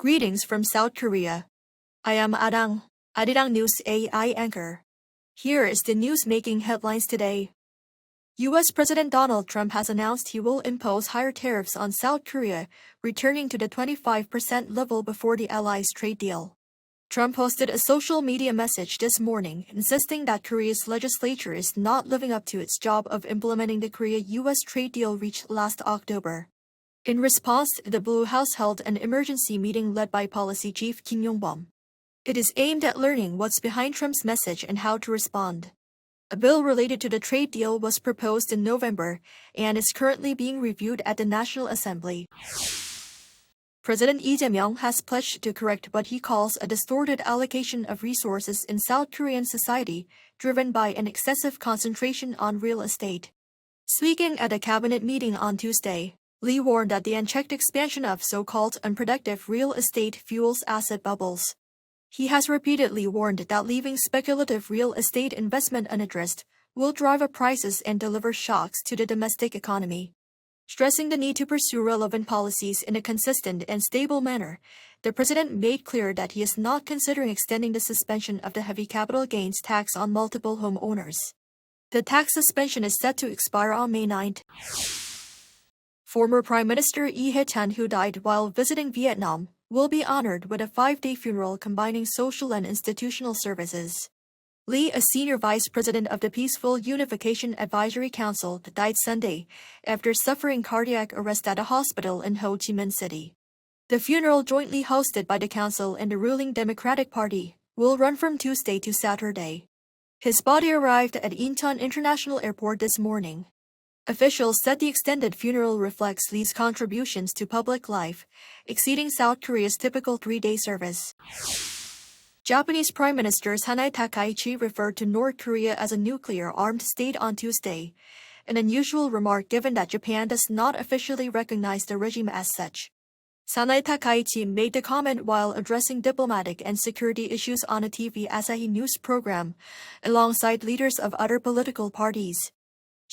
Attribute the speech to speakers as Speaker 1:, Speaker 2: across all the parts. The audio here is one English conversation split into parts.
Speaker 1: Greetings from South Korea. I am Adang, Arirang News AI anchor. Here is the news making headlines today. U.S. President Donald Trump has announced he will impose higher tariffs on South Korea, returning to the 25% level before the allies' trade deal. Trump posted a social media message this morning insisting that Korea's legislature is not living up to its job of implementing the Korea-U.S. trade deal reached last October. In response, the Blue House held an emergency meeting led by Policy Chief Kim Yong-bom. It is aimed at learning what's behind Trump's message and how to respond. A bill related to the trade deal was proposed in November and is currently being reviewed at the National Assembly. President Lee Jae-myung has pledged to correct what he calls a distorted allocation of resources in South Korean society, driven by an excessive concentration on real estate. Speaking at a cabinet meeting on Tuesday, Lee warned that the unchecked expansion of so-called unproductive real estate fuels asset bubbles. He has repeatedly warned that leaving speculative real estate investment unaddressed will drive up prices and deliver shocks to the domestic economy. Stressing the need to pursue relevant policies in a consistent and stable manner, the president made clear that he is not considering extending the suspension of the heavy capital gains tax on multiple homeowners. The tax suspension is set to expire on May 9. Former Prime Minister Lee Hae-chan, who died while visiting Vietnam, will be honored with a 5-day funeral combining social and institutional services. Lee, a senior vice president of the Peaceful Unification Advisory Council, died Sunday after suffering cardiac arrest at a hospital in Ho Chi Minh City. The funeral, jointly hosted by the council and the ruling Democratic Party, will run from Tuesday to Saturday. His body arrived at Incheon International Airport this morning. Officials said the extended funeral reflects Lee's contributions to public life, exceeding South Korea's typical 3-day service. Japanese Prime Minister Sanai Takaichi referred to North Korea as a nuclear-armed state on Tuesday, an unusual remark given that Japan does not officially recognize the regime as such. Sanai Takaichi made the comment while addressing diplomatic and security issues on a TV Asahi News program, alongside leaders of other political parties.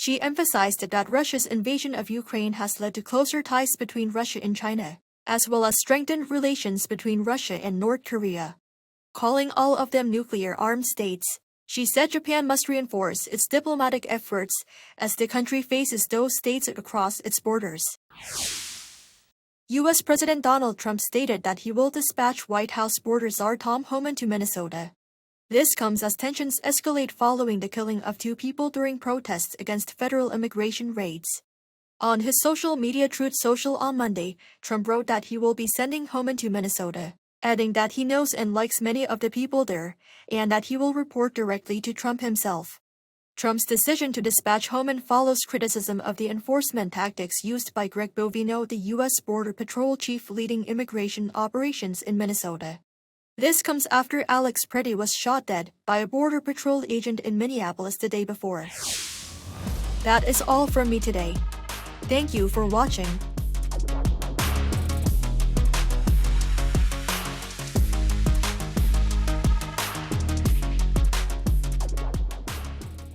Speaker 1: She emphasized that Russia's invasion of Ukraine has led to closer ties between Russia and China, as well as strengthened relations between Russia and North Korea. Calling all of them nuclear-armed states, she said Japan must reinforce its diplomatic efforts as the country faces those states across its borders. U.S. President Donald Trump stated that he will dispatch White House border czar Tom Homan to Minnesota. This comes as tensions escalate following the killing of 2 people during protests against federal immigration raids. On his social media Truth Social on Monday, Trump wrote that he will be sending Homan to Minnesota, adding that he knows and likes many of the people there, and that he will report directly to Trump himself. Trump's decision to dispatch Homan follows criticism of the enforcement tactics used by Greg Bovino, the U.S. Border Patrol chief leading immigration operations in Minnesota. This comes after Alex Preddy was shot dead by a Border Patrol agent in Minneapolis the day before. That is all from me today. Thank you for watching.